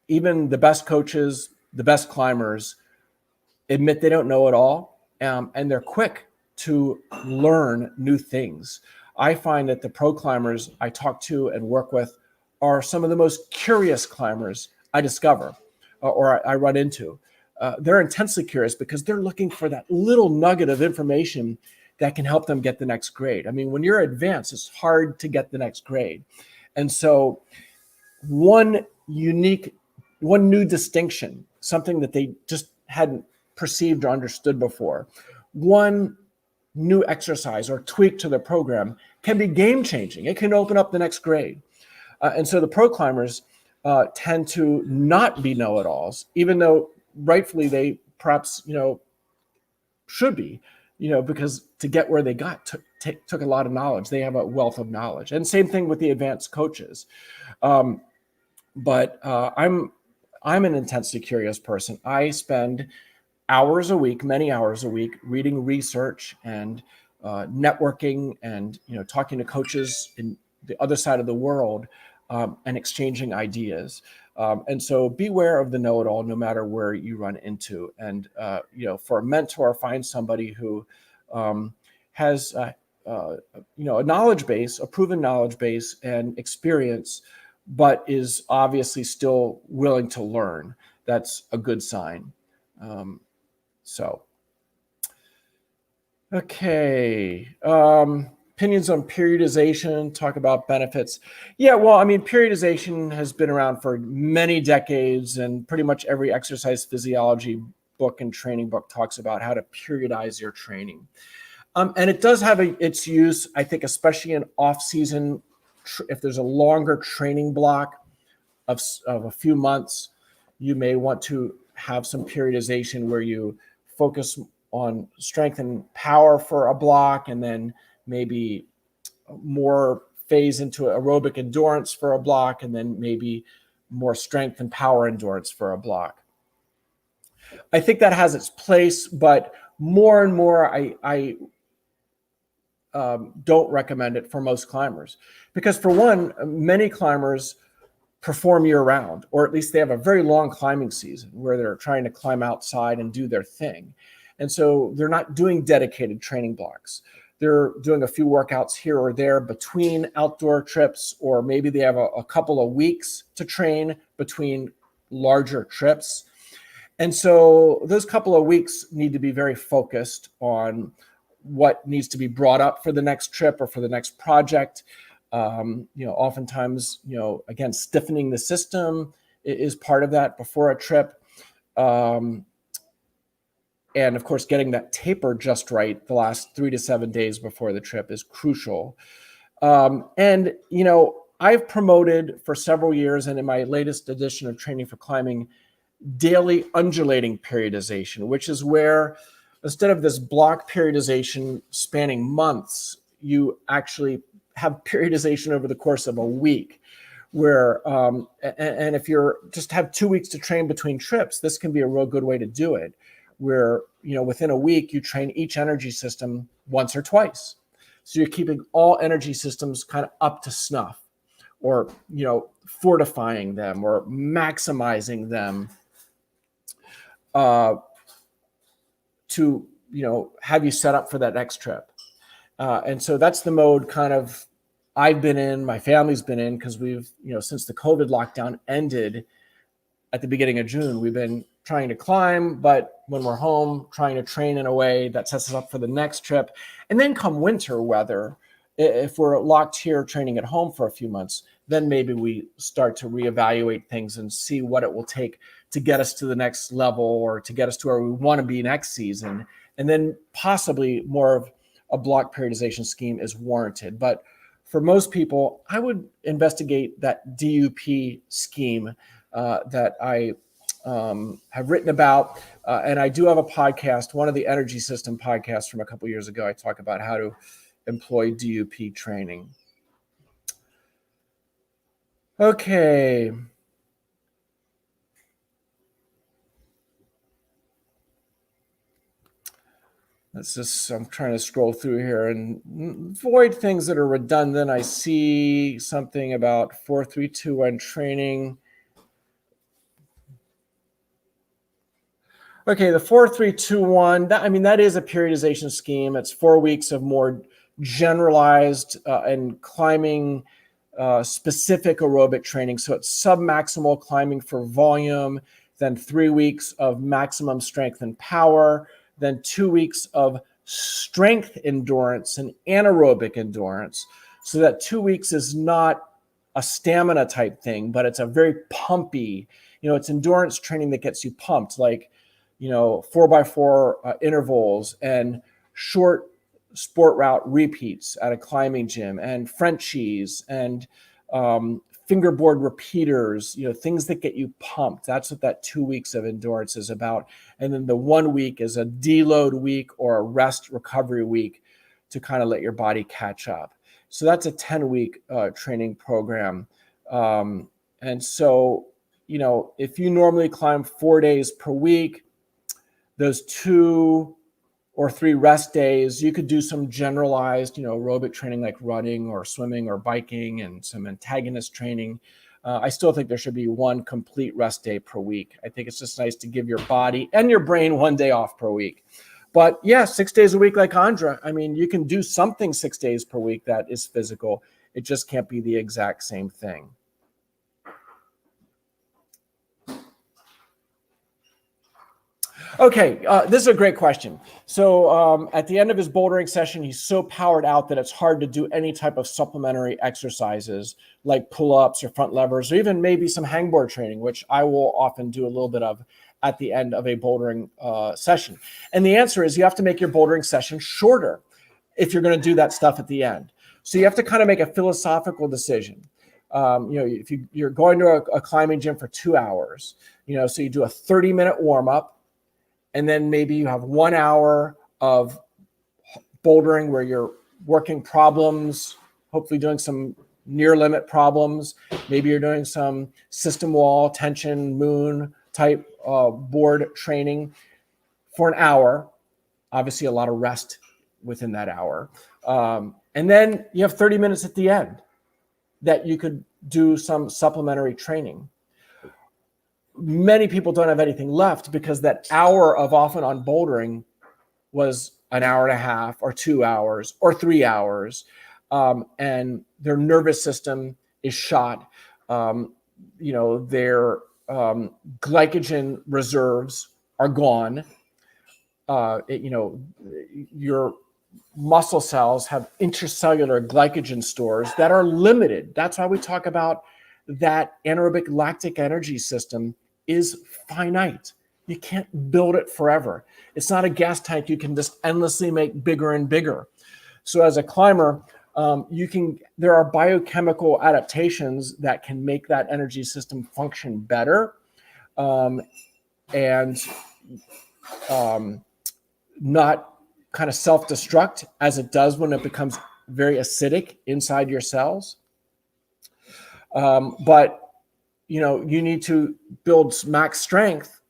Even the best coaches, the best climbers admit they don't know it all, and they're quick to learn new things. I find that the pro climbers I talk to and work with are some of the most curious climbers I discover or I run into. They're intensely curious because they're looking for that little nugget of information that can help them get the next grade. I mean, when you're advanced, it's hard to get the next grade. And so one new distinction, something that they just hadn't perceived or understood before, one new exercise or tweak to the program can be game-changing. It can open up the next grade. And so the pro climbers tend to not be know-it-alls, even though rightfully they perhaps, should be, because to get where they got took a lot of knowledge. They have a wealth of knowledge. And same thing with the advanced coaches. But I'm an intensely curious person. I spend hours a week, many hours a week, reading research and networking and talking to coaches in the other side of the world and exchanging ideas. And so beware of the know-it-all, no matter where you run into. And for a mentor, find somebody who has a knowledge base, a proven knowledge base and experience, but is obviously still willing to learn. That's a good sign. Okay. Opinions on periodization, talk about benefits. Yeah, well, I mean, periodization has been around for many decades, and pretty much every exercise physiology book and training book talks about how to periodize your training. And it does have its use, I think, especially in off-season, if there's a longer training block of a few months, you may want to have some periodization where you focus on strength and power for a block, and then maybe more phase into aerobic endurance for a block, and then maybe more strength and power endurance for a block. I think that has its place, but more and more I don't recommend it for most climbers, because for one, many climbers perform year round, or at least they have a very long climbing season where they're trying to climb outside and do their thing. And so they're not doing dedicated training blocks. They're doing a few workouts here or there between outdoor trips, or maybe they have a couple of weeks to train between larger trips. And so those couple of weeks need to be very focused on what needs to be brought up for the next trip or for the next project. Oftentimes, again, stiffening the system is part of that before a trip. And of course, getting that taper just right the last 3 to 7 days before the trip is crucial. I've promoted for several years, and in my latest edition of Training for Climbing, daily undulating periodization, which is where instead of this block periodization spanning months, you actually have periodization over the course of a week, where and if you're just have 2 weeks to train between trips, this can be a real good way to do it, where within a week you train each energy system once or twice. So you're keeping all energy systems kind of up to snuff, or fortifying them or maximizing them to have you set up for that next trip. And so that's the mode kind of I've been in, my family's been in, because we've, since the COVID lockdown ended at the beginning of June, we've been trying to climb, but when we're home, trying to train in a way that sets us up for the next trip. And then come winter weather, if we're locked here training at home for a few months, then maybe we start to reevaluate things and see what it will take to get us to the next level, or to get us to where we want to be next season. And then possibly more of a block periodization scheme is warranted. But for most people, I would investigate that DUP scheme that I have written about. And I do have a podcast, one of the energy system podcasts from a couple years ago. I talk about how to employ DUP training. Okay. I'm trying to scroll through here and avoid things that are redundant. I see something about 4-3-2-1 training. Okay, the 4-3-2-1, that is a periodization scheme. It's 4 weeks of more generalized and climbing specific aerobic training. So it's submaximal climbing for volume, then 3 weeks of maximum strength and power, then 2 weeks of strength endurance and anaerobic endurance. So that 2 weeks is not a stamina type thing, but it's a very pumpy, it's endurance training that gets you pumped, like, 4x4 intervals and short sport route repeats at a climbing gym, and Frenchies and fingerboard repeaters, things that get you pumped. That's what that 2 weeks of endurance is about. And then the 1 week is a deload week or a rest recovery week to kind of let your body catch up. So that's a 10-week training program. And so, if you normally climb 4 days per week, those 2 or 3 rest days. You could do some generalized, aerobic training like running or swimming or biking and some antagonist training. I still think there should be 1 complete rest day per week. I think it's just nice to give your body and your brain 1 day off per week. But yeah, 6 days a week like Andra. I mean, you can do something 6 days per week that is physical. It just can't be the exact same thing. Okay, this is a great question. So at the end of his bouldering session, he's so powered out that it's hard to do any type of supplementary exercises like pull-ups or front levers, or even maybe some hangboard training, which I will often do a little bit of at the end of a bouldering session. And the answer is you have to make your bouldering session shorter if you're going to do that stuff at the end. So you have to kind of make a philosophical decision. If you're going to a climbing gym for 2 hours, so you do a 30-minute warm-up, and then maybe you have 1 hour of bouldering where you're working problems, hopefully doing some near limit problems. Maybe you're doing some system wall, tension, moon type board training for an hour. Obviously a lot of rest within that hour. And then you have 30 minutes at the end that you could do some supplementary training. Many people don't have anything left because that hour of often on bouldering was an hour and a half or 2 hours or 3 hours. And their nervous system is shot. Their glycogen reserves are gone. Your muscle cells have intracellular glycogen stores that are limited. That's why we talk about that anaerobic lactic energy system is finite. You can't build it forever. It's not a gas tank you can just endlessly make bigger and bigger. So as a climber, there are biochemical adaptations that can make that energy system function better, and not kind of self-destruct as it does when it becomes very acidic inside your cells. But you need to build max strength,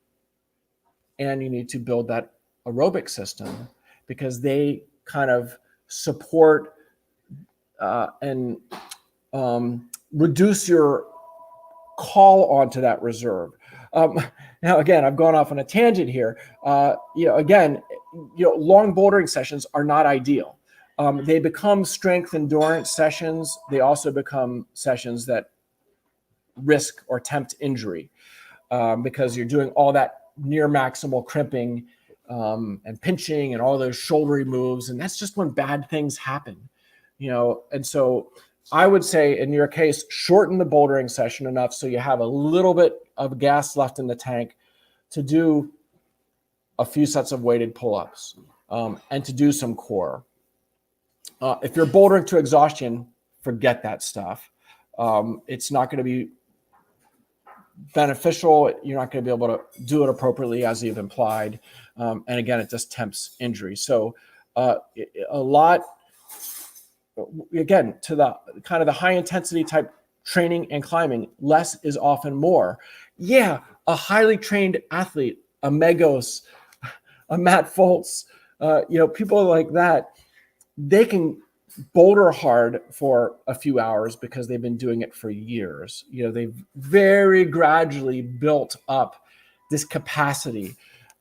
and you need to build that aerobic system because they kind of support and reduce your call onto that reserve. Now, again, I've gone off on a tangent here. Long bouldering sessions are not ideal. They become strength endurance sessions. They also become sessions that risk or tempt injury because you're doing all that near maximal crimping and pinching and all those shouldery moves. And that's just when bad things happen, And so I would say in your case, shorten the bouldering session enough so you have a little bit of gas left in the tank to do a few sets of weighted pull-ups and to do some core. If you're bouldering to exhaustion, forget that stuff. It's not going to be beneficial. You're not going to be able to do it appropriately as you've implied. And again, it just tempts injury. So a lot, again, to the kind of the high intensity type training and climbing, less is often more. Yeah, a highly trained athlete, a Megos, a Matt Foltz, people like that, they can boulder hard for a few hours because they've been doing it for years. They've very gradually built up this capacity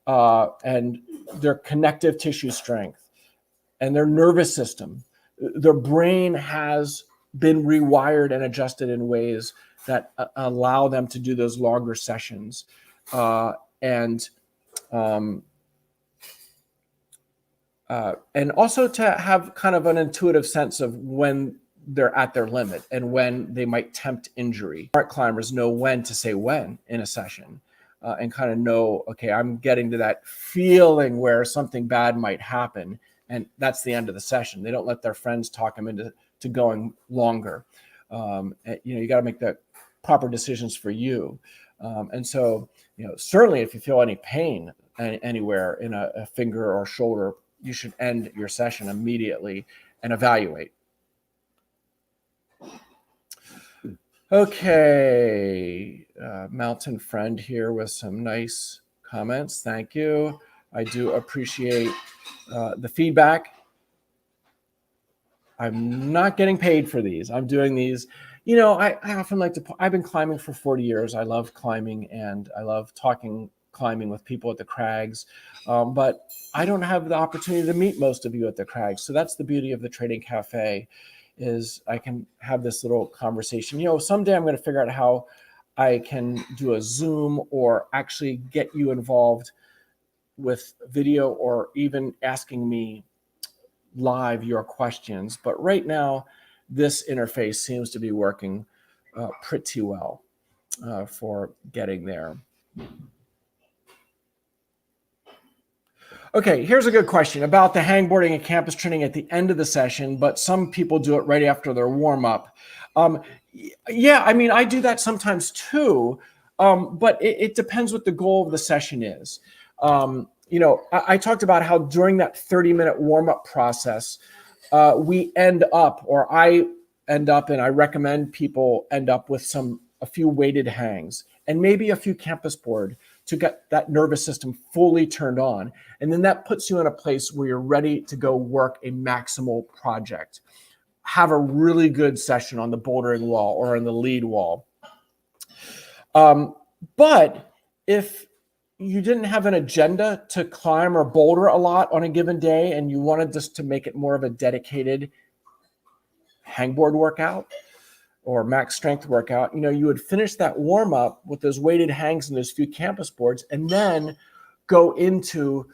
and their connective tissue strength and their nervous system. Their brain has been rewired and adjusted in ways that allow them to do those longer sessions and also to have kind of an intuitive sense of when they're at their limit and when they might tempt injury. Smart climbers know when to say when in a session and kind of know, okay, I'm getting to that feeling where something bad might happen, and that's the end of the session. They don't let their friends talk them into going longer. You got to make the proper decisions for you. And so, certainly if you feel any pain anywhere in a finger or shoulder, you should end your session immediately and evaluate. Okay, Mountain Friend here with some nice comments. Thank you. I do appreciate the feedback. I'm not getting paid for these. I'm doing these. I often like to, I've been climbing for 40 years. I love climbing and I love talking climbing with people at the crags. But I don't have the opportunity to meet most of you at the crags. So that's the beauty of the Trading Cafe, is I can have this little conversation. Someday I'm going to figure out how I can do a Zoom or actually get you involved with video or even asking me live your questions. But right now, this interface seems to be working pretty well for getting there. Okay, here's a good question about the hangboarding and campus training at the end of the session, but some people do it right after their warm-up. Yeah, I mean, I do that sometimes too, but it depends what the goal of the session is. I talked about how during that 30-minute warm-up process, we end up, or I end up, and I recommend people end up with a few weighted hangs and maybe a few campus board to get that nervous system fully turned on. And then that puts you in a place where you're ready to go work a maximal project. Have a really good session on the bouldering wall or on the lead wall. But if you didn't have an agenda to climb or boulder a lot on a given day and you wanted just to make it more of a dedicated hangboard workout or max strength workout, you would finish that warm up with those weighted hangs and those few campus boards, and then go into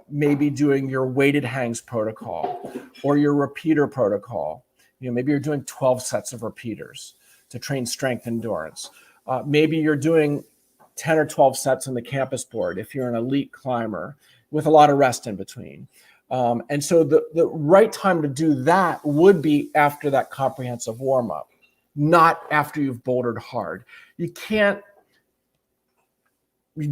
maybe doing your weighted hangs protocol or your repeater protocol. Maybe you're doing 12 sets of repeaters to train strength endurance. Maybe you're doing 10 or 12 sets on the campus board if you're an elite climber with a lot of rest in between. And so the right time to do that would be after that comprehensive warm up, not after you've bouldered hard. You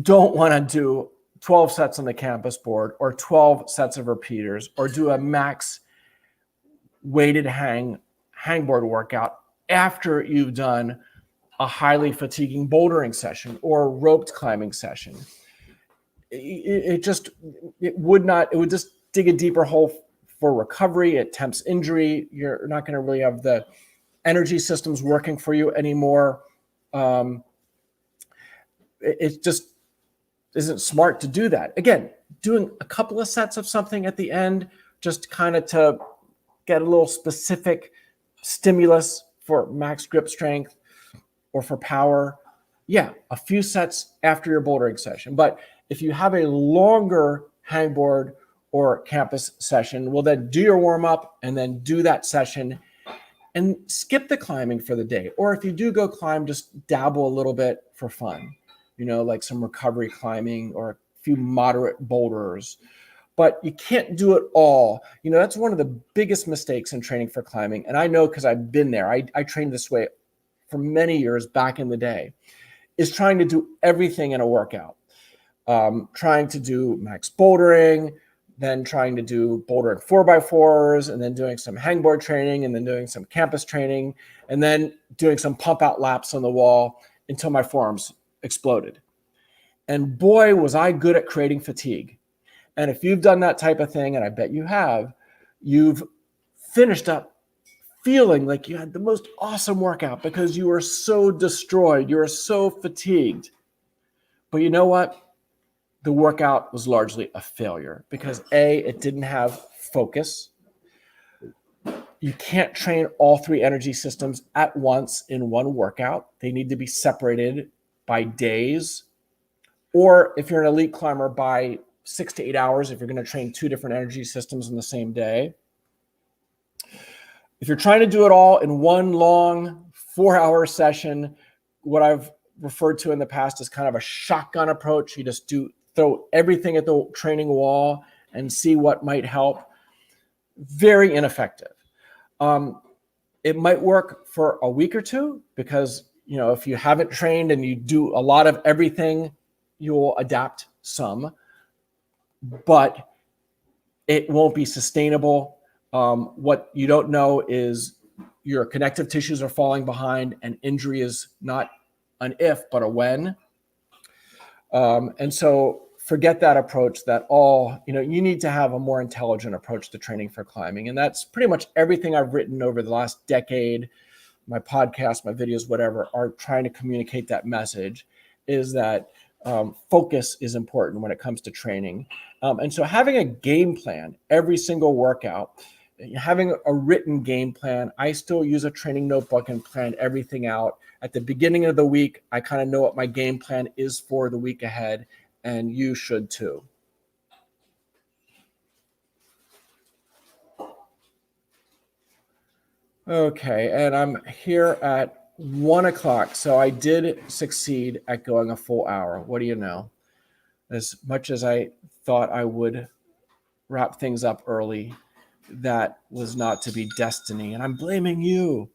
don't want to do 12 sets on the campus board or 12 sets of repeaters or do a max weighted hangboard workout after you've done a highly fatiguing bouldering session or roped climbing session. It would just dig a deeper hole for recovery. It tempts injury. You're not going to really have the energy systems working for you anymore. It just isn't smart to do that. Again, doing a couple of sets of something at the end, just kind of to get a little specific stimulus for max grip strength or for power. Yeah, a few sets after your bouldering session. But if you have a longer hangboard or campus session, well, then do your warm up and then do that session and skip the climbing for the day. Or if you do go climb, just dabble a little bit for fun, like some recovery climbing or a few moderate boulders. But you can't do it all. That's one of the biggest mistakes in training for climbing. And I know because I've been there. I trained this way for many years back in the day, is trying to do everything in a workout. Trying to do max bouldering, then trying to do bouldering 4x4s, and then doing some hangboard training, and then doing some campus training, and then doing some pump out laps on the wall until my forearms exploded. And boy, was I good at creating fatigue. And if you've done that type of thing, and I bet you have, you've finished up feeling like you had the most awesome workout because you were so destroyed, you were so fatigued. But you know what? The workout was largely a failure because A, it didn't have focus. You can't train all three energy systems at once in one workout. They need to be separated by days. Or if you're an elite climber, by 6 to 8 hours, if you're going to train two different energy systems in the same day. If you're trying to do it all in one long 4-hour session, what I've referred to in the past is kind of a shotgun approach. You just throw everything at the training wall and see what might help. Very ineffective. It might work for a week or two because, if you haven't trained and you do a lot of everything, you'll adapt some, but it won't be sustainable. What you don't know is your connective tissues are falling behind and injury is not an if, but a when. And so forget that approach that you need to have a more intelligent approach to training for climbing. And that's pretty much everything I've written over the last decade. My podcast, my videos, whatever, are trying to communicate that message, is that focus is important when it comes to training. And so having a game plan every single workout, having a written game plan. I still use a training notebook and plan everything out. At the beginning of the week, I kind of know what my game plan is for the week ahead, and you should too. Okay, and I'm here at 1 o'clock, so I did succeed at going a full hour. What do you know? As much as I thought I would wrap things up early, that was not to be destiny, and I'm blaming you.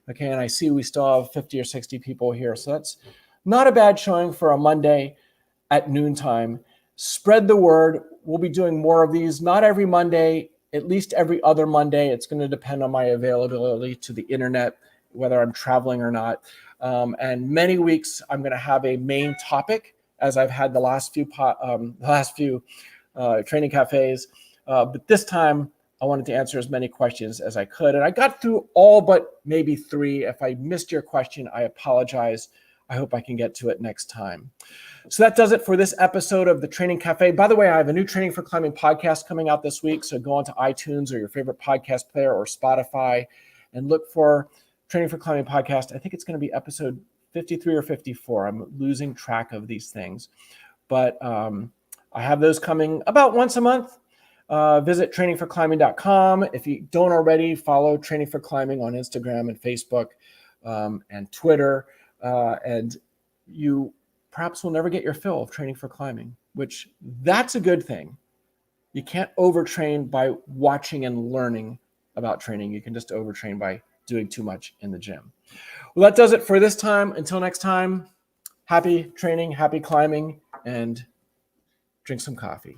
Okay, and I see we still have 50 or 60 people here, so that's not a bad showing for a Monday at noontime. Spread the word. We'll be doing more of these, not every Monday, at least every other Monday. It's going to depend on my availability to the internet, whether I'm traveling or not. And many weeks, I'm going to have a main topic, as I've had the last few training cafes. But this time, I wanted to answer as many questions as I could. And I got through all but maybe 3. If I missed your question, I apologize. I hope I can get to it next time. So that does it for this episode of the Training Cafe. By the way, I have a new Training for Climbing podcast coming out this week. So go onto iTunes or your favorite podcast player or Spotify and look for Training for Climbing podcast. I think it's going to be episode 53 or 54. I'm losing track of these things. But I have those coming about once a month. Visit trainingforclimbing.com. If you don't already, follow Training for Climbing on Instagram and Facebook and Twitter. And you perhaps will never get your fill of training for climbing, which that's a good thing. You can't overtrain by watching and learning about training. You can just overtrain by doing too much in the gym. Well, that does it for this time. Until next time, happy training, happy climbing, and drink some coffee.